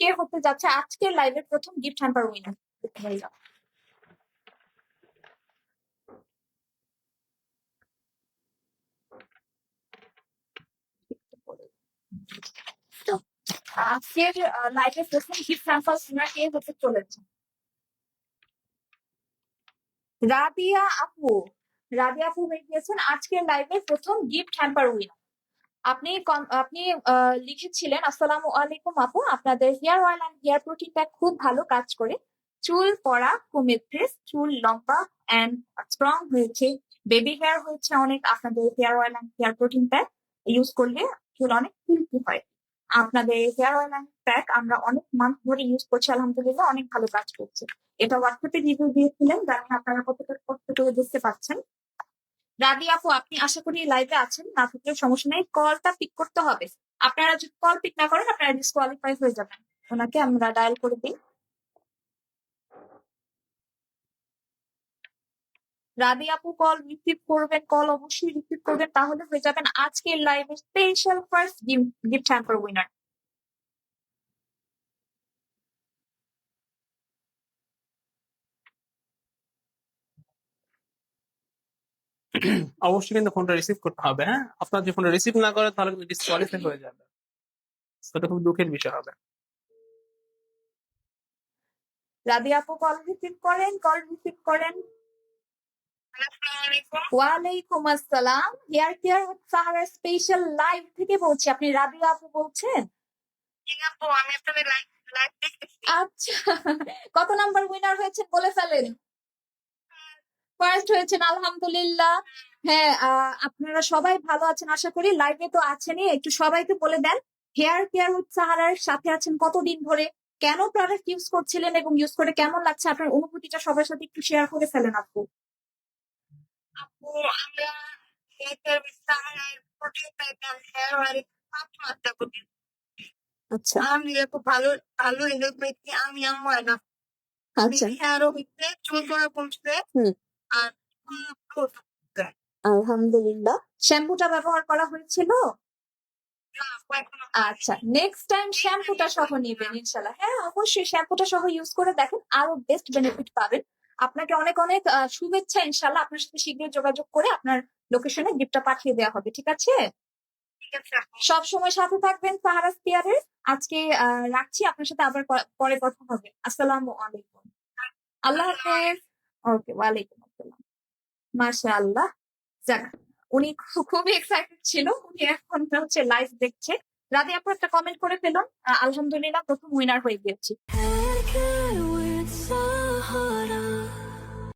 কে হতে যাচ্ছে আজকের লাইভের প্রথম গিফট হ্যাম্পার উইনার? আজকের লাইভের প্রথম গিফট হ্যাম্পার উইনার কে হতে চলেছে? রাবিয়া আপু। রাবিয়া আপু হয়ে গিয়েছেন আজকের লাইভের প্রথম গিফট হ্যাম্পার উইনার। আপনি লিখেছিলেন, আসসালামু আলাইকুম আপু, আপনাদের hair oil and hair protein pack খুব ভালো কাজ করে, চুল পড়া কমেছে, চুল লম্বা এন্ড স্ট্রং হয়েছে, বেবি হেয়ার হয়েছে অনেক। আপনাদের hair oil and hair protein pack use করলে চুল অনেক সিল্কি হয়। আপনাদের হেয়ার অয়েল এন্ড প্যাক আমরা অনেক মান্থ ধরে ইউজ করছি, আলহামদুলিল্লাহ অনেক ভালো কাজ করছে। এটা হোয়াটসঅ্যাপে রিভিউ দিয়েছিলেন, জানি আপনারা কতটুকু বুঝতে পারছেন। রাবি আপু, আপনি আশা করি লাইভে আছেন, না থাকলে সমস্যা নেই, কলটা পিক করতে হবে। আপনারা যদি কল পিক না করেন আপনারা ডিসকোয়ালিফাই হয়ে যাবেন। ওনাকে আমরা ডায়াল করে দিই। রাবি আপু কল রিসিভ করবেন, কল অবশ্যই রিসিভ করবেন, তাহলে হয়ে যাবেন আজকের লাইভে special first gift hamper winner. অবশ্যই কিন্তু ফোনটা রিসিভ করতে হবে। হ্যাঁ, আপনার যে ফোনটা রিসিভ না করে তাহলে কিন্তু ডিসকোয়ালিফাই হয়ে যাবে। সেটা খুব দুঃখের বিষয় হবে। রাবি আপু কল রিসিভ করেন, কল রিসিভ করেন। ওয়ালাইকুম আসসালাম। Hair care with Sahara special live থেকে বলছি। আপনি রাবিয়া আপু বলছেন? আচ্ছা, কত নাম্বার উইনার হয়েছে বলে ফেলেন। ফার্স্ট হয়েছেন, আলহামদুলিল্লাহ। হ্যাঁ, আপনারা সবাই ভালো আছেন আশা করি, লাইভে তো আছেনই, একটু সবাইকে বলে দেন হেয়ার কেয়ার উইথ সাহারার সাথে আছেন কতদিন ধরে, কেন প্রোডাক্ট ইউজ করছিলেন এবং ইউজ করে কেমন লাগছে, আপনার অনুভূতিটা সবার সাথে একটু শেয়ার করে ফেলেন আপু। আপু, আমরা হেয়ার কেয়ার উইথ সাহারার প্রোটিন প্যাক আর হেয়ার অয়েল 5 মাস যাবত ইউজ করছি। আচ্ছা আলহামদুলিল্লাহ খুব ভালো রেজাল্ট পেয়েছি আমি আমার না। আচ্ছা, হেয়ারও হচ্ছে, চুল পড়া কমছে আর খুব আলহামদুলিল্লাহ। শ্যাম্পুটা ব্যবহার করা হয়েছিল? আচ্ছা, নেক্সট টাইম শ্যাম্পুটা সহ নেবেন ইনশাল্লাহ। হ্যাঁ, অবশ্যই শ্যাম্পুটা সহ ইউজ করে দেখেন, আরো বেস্ট বেনিফিট পাবেন। আপনাকে অনেক অনেক শুভেচ্ছা, ইনশাল্লাহ আপনার সাথে শীঘ্রই যোগাযোগ করে আপনার লোকেশনে গিফটটা পাঠিয়ে দেওয়া হবে, ঠিক আছে? সব সময় সাথে থাকবেন সাহারা স্পিয়ারের। আজকে রাখছি, আপনার সাথে আবার পরে কথা হবে। আসসালামু আলাইকুম। আল্লাহ হাফেজ। ওকে, ওয়ালাইকুম আসসালাম। মাশাআল্লাহ। যাক, উনি খুবই এক্সাইটেড ছিল, উনি এখন হচ্ছে লাইভ দেখছে। রাতে আপু একটা কমেন্ট করে ফেলুন, আলহামদুলিল্লাহ প্রথম উইনার হয়ে গিয়েছি।